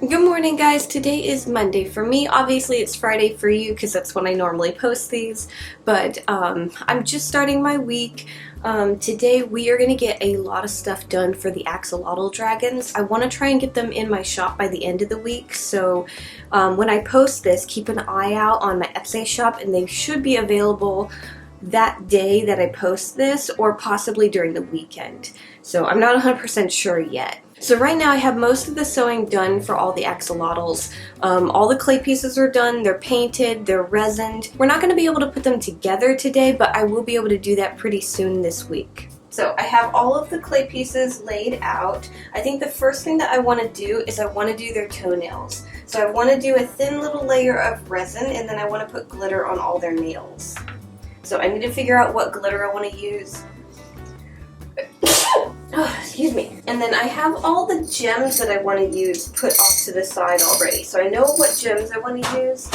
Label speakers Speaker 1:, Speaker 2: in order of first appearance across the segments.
Speaker 1: Good morning, guys. Today is Monday for me. Obviously it's Friday for you because that's when I normally post these, but I'm just starting my week. Today we are going to get a lot of stuff done for the axolotl dragons. I want to try and get them in my shop by the end of the week, so when I post this, keep an eye out on my Etsy shop and they should be available that day that I post this or possibly during the weekend. So I'm not 100% sure yet. So right now I have most of the sewing done for all the axolotls. All the clay pieces are done, they're painted, they're resined. We're not going to be able to put them together today, but I will be able to do that pretty soon this week. So I have all of the clay pieces laid out. I think the first thing that I want to do is I want to do their toenails. So I want to do a thin little layer of resin and then I want to put glitter on all their nails. So I need to figure out what glitter I want to use. Oh, excuse me. And then I have all the gems that I want to use put off to the side already. So I know what gems I want to use.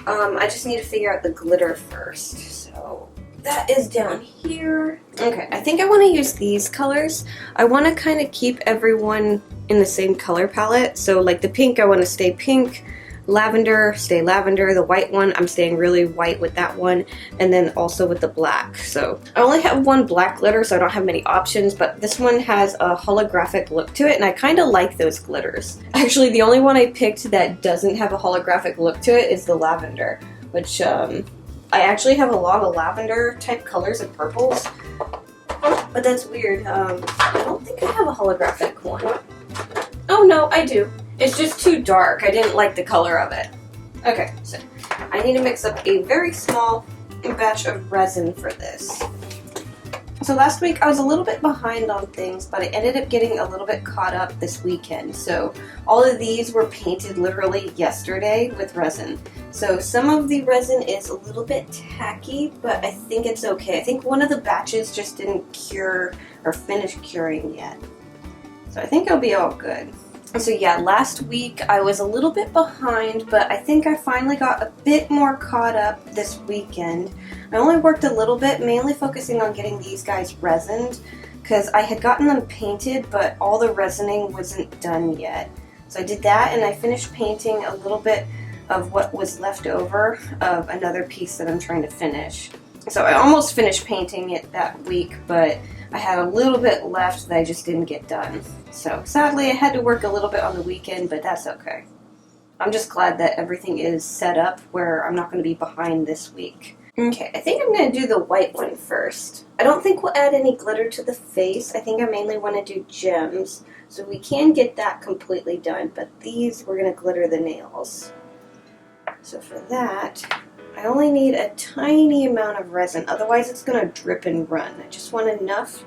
Speaker 1: I just need to figure out the glitter first. So that is down here. Okay, I think I want to use these colors. I want to kind of keep everyone in the same color palette. So like the pink, I want to stay pink. Lavender, stay lavender. The white one, I'm staying really white with that one, and then also with the black. So I only have one black glitter, so I don't have many options, but this one has a holographic look to it, and I kind of like those glitters. Actually, the only one I picked that doesn't have a holographic look to it is the lavender, which I actually have a lot of lavender type colors and purples, but that's weird. I don't think I have a holographic one. Oh no, I do. It's just too dark. I didn't like the color of it. Okay, so I need to mix up a very small batch of resin for this. So last week I was a little bit behind on things, but I ended up getting a little bit caught up this weekend. So all of these were painted literally yesterday with resin. So some of the resin is a little bit tacky, but I think it's okay. I think one of the batches just didn't cure or finish curing yet. So I think it'll be all good. So yeah, last week I was a little bit behind, but I think I finally got a bit more caught up this weekend. I only worked a little bit, mainly focusing on getting these guys resined, because I had gotten them painted, but all the resining wasn't done yet. So I did that, and I finished painting a little bit of what was left over of another piece that I'm trying to finish. So I almost finished painting it that week, but I had a little bit left that I just didn't get done. So sadly I had to work a little bit on the weekend, but that's okay. I'm just glad that everything is set up where I'm not going to be behind this week. Okay, I think I'm going to do the white one first. I don't think we'll add any glitter to the face. I think I mainly want to do gems. So we can get that completely done, but these we're going to glitter the nails. So for that, I only need a tiny amount of resin, otherwise it's going to drip and run. I just want enough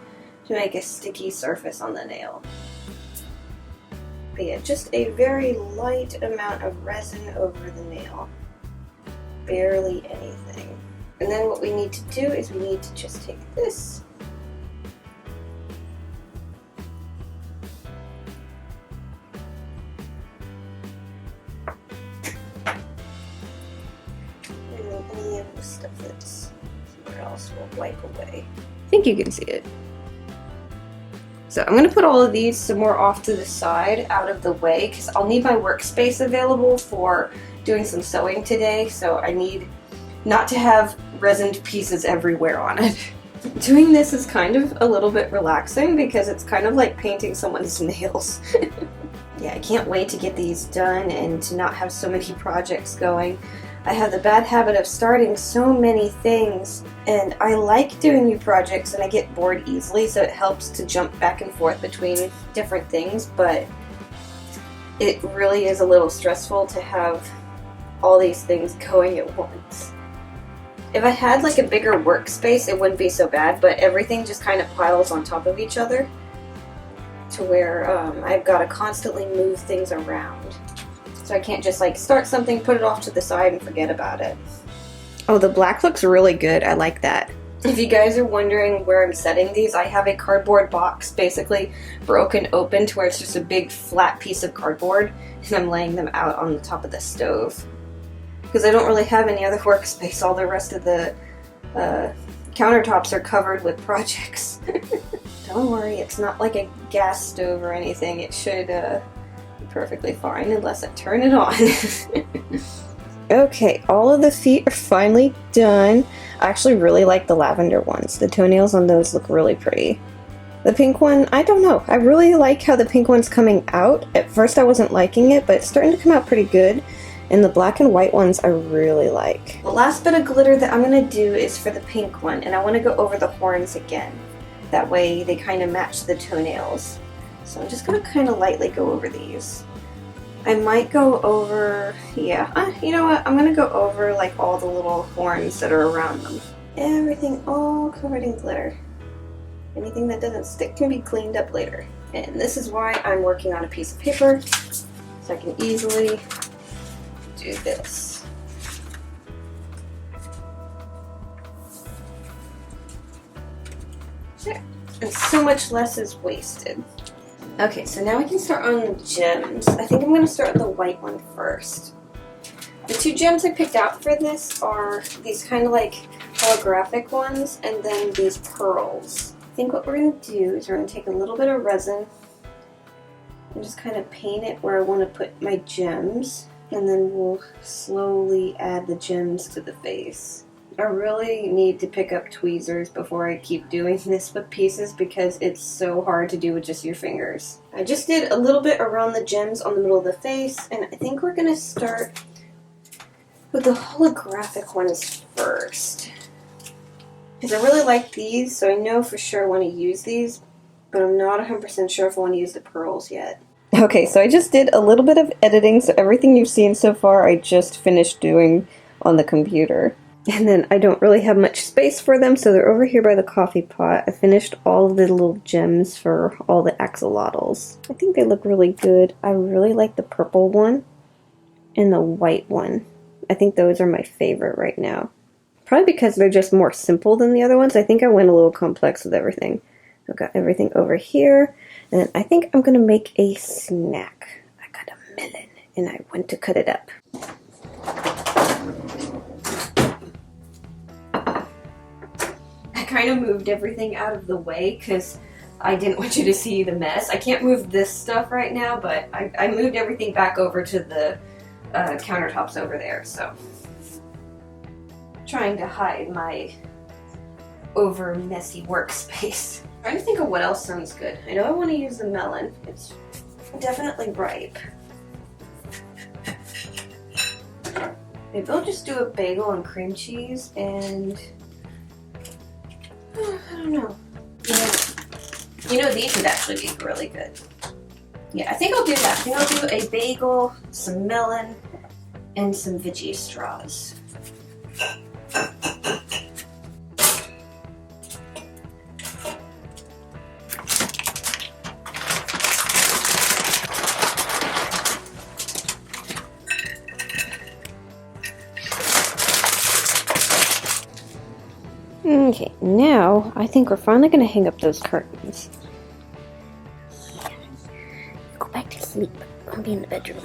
Speaker 1: to make a sticky surface on the nail. But yeah, just a very light amount of resin over the nail. Barely anything. And then what we need to do is we need to just take this any of the stuff that's somewhere else will wipe away. I think you can see it. So I'm going to put all of these somewhere off to the side, out of the way, because I'll need my workspace available for doing some sewing today, so I need not to have resined pieces everywhere on it. Doing this is kind of a little bit relaxing because it's kind of like painting someone's nails. Yeah, I can't wait to get these done and to not have so many projects going. I have the bad habit of starting so many things, and I like doing new projects and I get bored easily, so it helps to jump back and forth between different things, but it really is a little stressful to have all these things going at once. If I had like a bigger workspace, it wouldn't be so bad, but everything just kind of piles on top of each other to where I've got to constantly move things around. So I can't just like start something, put it off to the side, and forget about it. Oh, the black looks really good. I like that. If you guys are wondering where I'm setting these, I have a cardboard box basically broken open to where it's just a big flat piece of cardboard, and I'm laying them out on the top of the stove. Because I don't really have any other workspace. All the rest of the countertops are covered with projects. Don't worry, it's not like a gas stove or anything. It should perfectly fine unless I turn it on. Okay, all of the feet are finally done. I actually really like the lavender ones. The toenails on those look really pretty. The pink one, I don't know. I really like how the pink one's coming out. At first I wasn't liking it, but it's starting to come out pretty good. And the black and white ones I really like. The last bit of glitter that I'm going to do is for the pink one, and I want to go over the horns again. That way they kind of match the toenails. So I'm just going to kind of lightly go over these. I might go over, yeah, you know what, I'm going to go over like all the little horns that are around them. Everything all covered in glitter. Anything that doesn't stick can be cleaned up later. And this is why I'm working on a piece of paper, so I can easily do this. There. And so much less is wasted. Okay, so now we can start on the gems. I think I'm going to start with the white one first. The two gems I picked out for this are these kind of like holographic ones, and then these pearls. I think what we're going to do is we're going to take a little bit of resin and just kind of paint it where I want to put my gems, and then we'll slowly add the gems to the face. I really need to pick up tweezers before I keep doing this with pieces because it's so hard to do with just your fingers. I just did a little bit around the gems on the middle of the face, and I think we're going to start with the holographic ones first. Because I really like these, so I know for sure I want to use these, but I'm not 100% sure if I want to use the pearls yet. Okay, so I just did a little bit of editing, so everything you've seen so far I just finished doing on the computer. And then I don't really have much space for them, so they're over here by the coffee pot. I finished all of the little gems for all the axolotls. I think they look really good. I really like the purple one and the white one. I think those are my favorite right now. Probably because they're just more simple than the other ones. I think I went a little complex with everything. I've got everything over here. And then I think I'm going to make a snack. I got a melon and I went to cut it up. I kind of moved everything out of the way because I didn't want you to see the mess. I can't move this stuff right now, but I moved everything back over to the countertops over there, so. Trying to hide my over messy workspace. Trying to think of what else sounds good. I know I want to use the melon. It's definitely ripe. Maybe I'll just do a bagel and cream cheese and I don't know. You know these would actually be really good. Yeah, I think I'll do that. I think I'll do a bagel, some melon, and some veggie straws. Okay, now I think we're finally going to hang up those curtains. Go back to sleep. I'll be in the bedroom.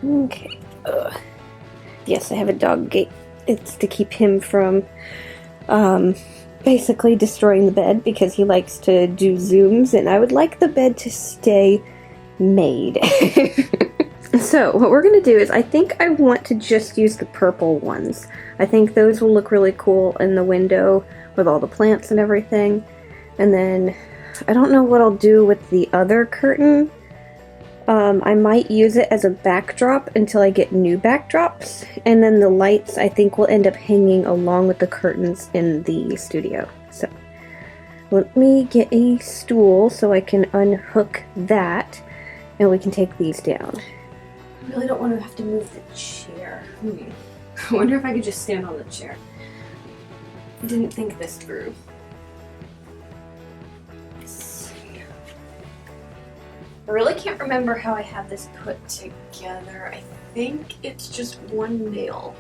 Speaker 1: Okay. Yes, I have a dog gate. It's to keep him from basically destroying the bed because he likes to do zooms, and I would like the bed to stay made. So what we're going to do is I think I want to just use the purple ones. I think those will look really cool in the window with all the plants and everything. And then I don't know what I'll do with the other curtain. I might use it as a backdrop until I get new backdrops. And then the lights I think will end up hanging along with the curtains in the studio. So let me get a stool so I can unhook that and we can take these down. I really don't want to have to move the chair. I wonder if I could just stand on the chair. I didn't think this through. I really can't remember how I have this put together. I think it's just one nail.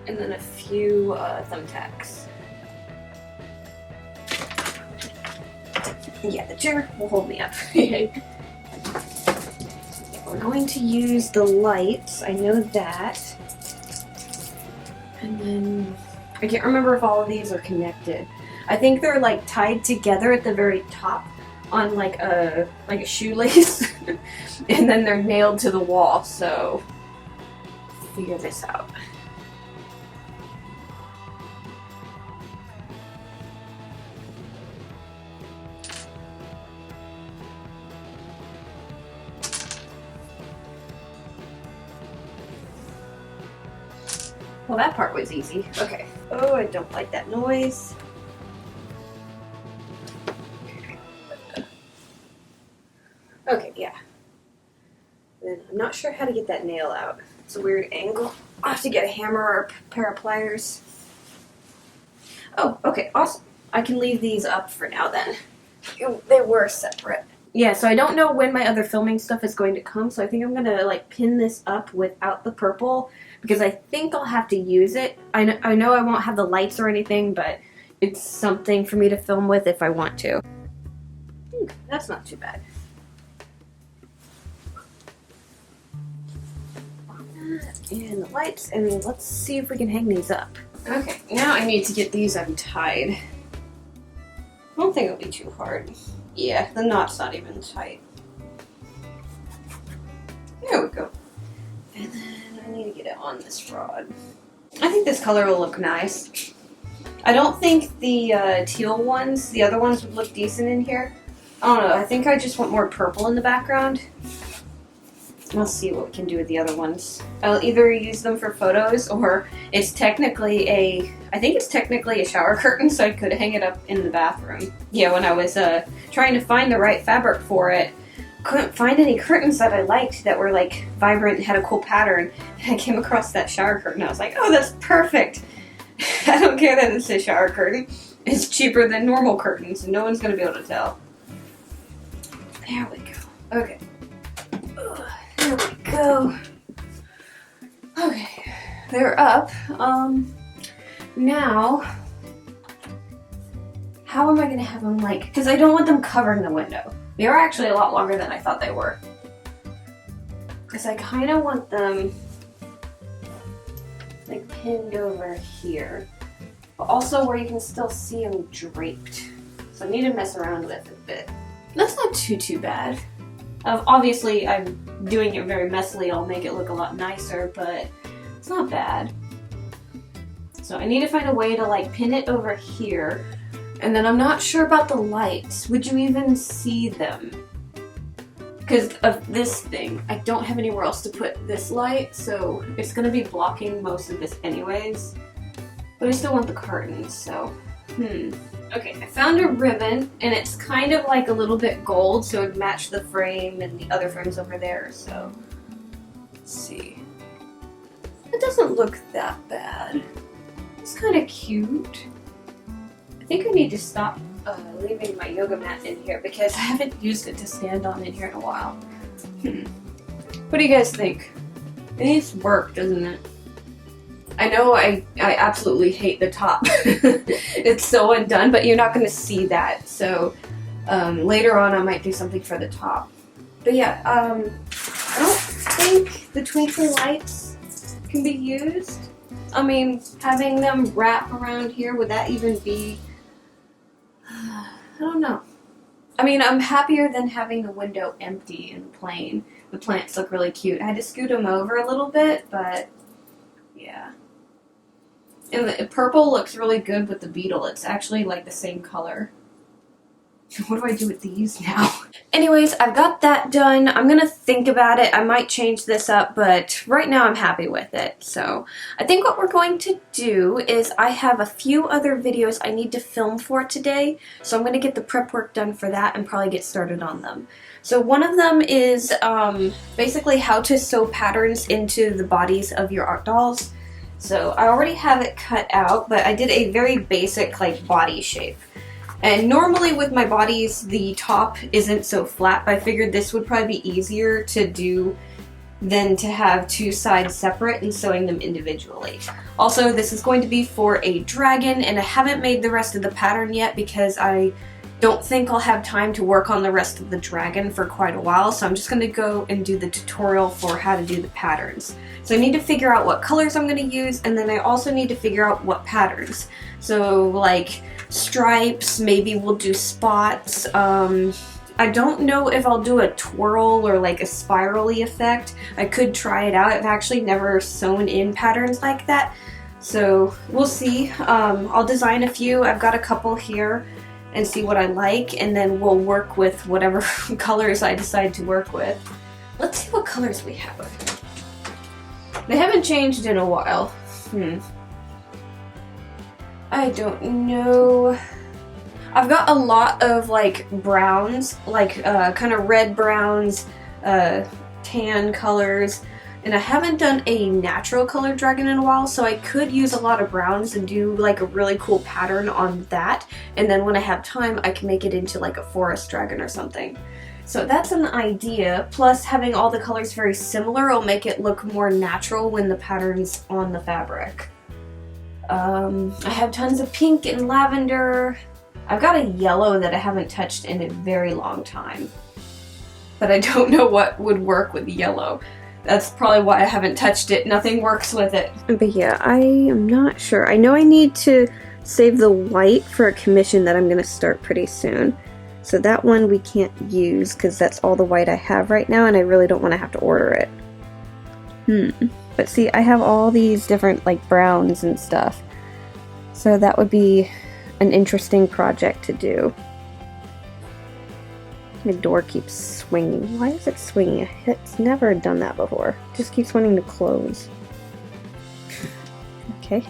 Speaker 1: And then a few thumbtacks. Yeah, the chair will hold me up. We're going to use the lights, I know that. And then, I can't remember if all of these are connected. I think they're like tied together at the very top on like a shoelace and then they're nailed to the wall, so figure this out. Well, that part was easy. Okay. Oh, I don't like that noise. Okay, yeah. And I'm not sure how to get that nail out. It's a weird angle. I'll have to get a hammer or a pair of pliers. Oh, okay, awesome. I can leave these up for now then. They were separate. Yeah, so I don't know when my other filming stuff is going to come, so I think I'm gonna like pin this up without the purple because I think I'll have to use it. I know I won't have the lights or anything, but it's something for me to film with if I want to. That's not too bad. And the lights, and let's see if we can hang these up. Okay, now I need to get these untied. I don't think it'll be too hard. Yeah, the knot's not even tight. There we go. And then I need to get it on this rod. I think this color will look nice. I don't think the teal ones, the other ones would look decent in here. I don't know, I think I just want more purple in the background. We'll see what we can do with the other ones. I'll either use them for photos or it's technically I think it's technically a shower curtain, so I could hang it up in the bathroom. Yeah, when I was trying to find the right fabric for it, couldn't find any curtains that I liked that were like vibrant and had a cool pattern. And I came across that shower curtain. I was like, oh, that's perfect. I don't care that it's a shower curtain. It's cheaper than normal curtains and no one's gonna be able to tell. There we go. Okay. There we go. Okay, they're up. Now, how am I gonna have them like, because I don't want them covering the window. They are actually a lot longer than I thought they were. Because I kind of want them like pinned over here, but also where you can still see them draped. So I need to mess around with it a bit. That's not too bad. Obviously, I'm doing it very messily. I'll make it look a lot nicer, but it's not bad. So I need to find a way to like pin it over here. And then I'm not sure about the lights. Would you even see them? Because of this thing, I don't have anywhere else to put this light, so it's gonna be blocking most of this anyways. But I still want the curtains, so Okay, I found a ribbon, and it's kind of like a little bit gold, so it would match the frame and the other frames over there, so let's see. It doesn't look that bad. It's kind of cute. I think I need to stop leaving my yoga mat in here because I haven't used it to stand on in here in a while. What do you guys think? It needs work, doesn't it? I know I absolutely hate the top. It's so undone, but you're not going to see that. So later on I might do something for the top. But yeah, I don't think the twinkly lights can be used. I mean, having them wrap around here, would that even be... I don't know. I mean, I'm happier than having the window empty and plain. The plants look really cute. I had to scoot them over a little bit, but yeah. And the purple looks really good with the beetle. It's actually like the same color. What do I do with these now? Anyways, I've got that done. I'm gonna think about it. I might change this up, but right now I'm happy with it. So I think what we're going to do is I have a few other videos I need to film for today. So I'm gonna get the prep work done for that and probably get started on them. So one of them is basically how to sew patterns into the bodies of your art dolls. So I already have it cut out, but I did a very basic like body shape. And normally with my bodies, the top isn't so flat, but I figured this would probably be easier to do than to have two sides separate and sewing them individually. Also, this is going to be for a dragon, and I haven't made the rest of the pattern yet because I don't think I'll have time to work on the rest of the dragon for quite a while, so I'm just going to go and do the tutorial for how to do the patterns. So I need to figure out what colors I'm going to use, and then I also need to figure out what patterns. So like stripes, maybe we'll do spots. I don't know if I'll do a twirl or like a spirally effect. I could try it out. I've actually never sewn in patterns like that, so we'll see. I'll design a few. I've got a couple here and see what I like, and then we'll work with whatever colors I decide to work with. Let's see what colors we have. They haven't changed in a while. I don't know. I've got a lot of like browns, like kind of red browns, tan colors, and I haven't done a natural color dragon in a while, so I could use a lot of browns and do like a really cool pattern on that, and then when I have time I can make it into like a forest dragon or something. So that's an idea, plus having all the colors very similar will make it look more natural when the pattern's on the fabric. I have tons of pink and lavender. I've got a yellow that I haven't touched in a very long time, but I don't know what would work with yellow. That's probably why I haven't touched it. Nothing works with it. But yeah, I am not sure. I know I need to save the white for a commission that I'm going to start pretty soon. So that one we can't use because that's all the white I have right now, and I really don't want to have to order it. But see, I have all these different like browns and stuff. So that would be an interesting project to do. The door keeps swinging. Why is it swinging? It's never done that before. It just keeps wanting to close. Okay.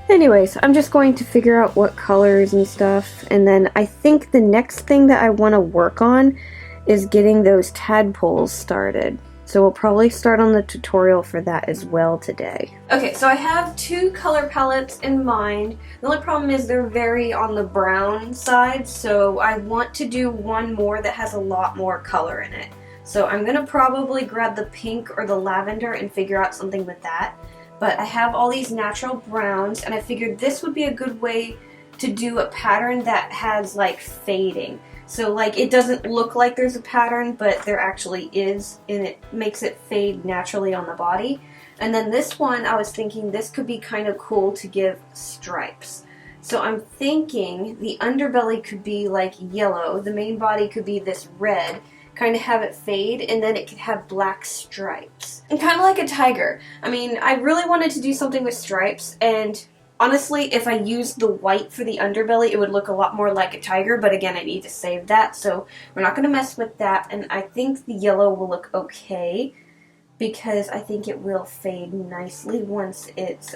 Speaker 1: Anyways, I'm just going to figure out what colors and stuff, and then I think the next thing that I want to work on is getting those tadpoles started. So we'll probably start on the tutorial for that as well today. Okay, so I have two color palettes in mind. The only problem is they're very on the brown side, so I want to do one more that has a lot more color in it. So I'm gonna probably grab the pink or the lavender and figure out something with that. But I have all these natural browns, and I figured this would be a good way to do a pattern that has like fading. So like it doesn't look like there's a pattern, but there actually is, and it makes it fade naturally on the body. And then this one, I was thinking this could be kind of cool to give stripes. So I'm thinking the underbelly could be like yellow, the main body could be this red, kind of have it fade, and then it could have black stripes. And kind of like a tiger. I mean, I really wanted to do something with stripes, and honestly, if I used the white for the underbelly, it would look a lot more like a tiger, but again, I need to save that, so we're not going to mess with that, and I think the yellow will look okay, because I think it will fade nicely once it's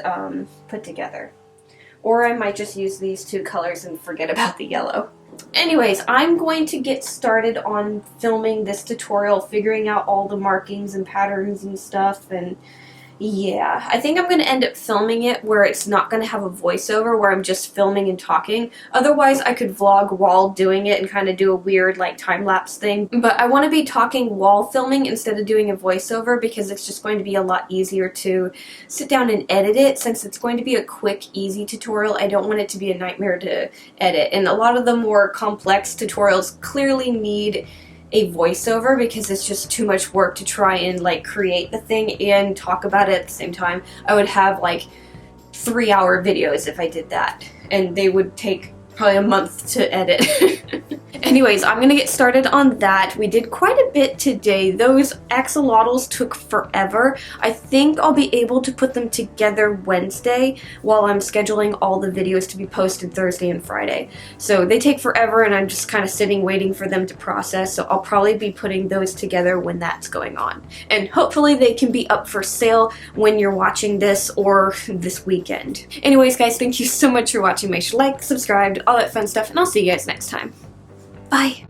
Speaker 1: put together. Or I might just use these two colors and forget about the yellow. Anyways, I'm going to get started on filming this tutorial, figuring out all the markings and patterns and stuff, and yeah, I think I'm going to end up filming it where it's not going to have a voiceover, where I'm just filming and talking. Otherwise, I could vlog while doing it and kind of do a weird like time-lapse thing. But I want to be talking while filming instead of doing a voiceover, because it's just going to be a lot easier to sit down and edit it. Since it's going to be a quick, easy tutorial, I don't want it to be a nightmare to edit. And a lot of the more complex tutorials clearly need a voiceover because it's just too much work to try and like create the thing and talk about it at the same time. I would have like 3-hour videos if I did that, and they would take probably a month to edit. Anyways, I'm gonna get started on that. We did quite a bit today. Those axolotls took forever. I think I'll be able to put them together Wednesday while I'm scheduling all the videos to be posted Thursday and Friday. So they take forever, and I'm just kind of sitting waiting for them to process, so I'll probably be putting those together when that's going on. And hopefully they can be up for sale when you're watching this or this weekend. Anyways guys, thank you so much for watching. Make sure to like, subscribe, all that fun stuff, and I'll see you guys next time. Bye!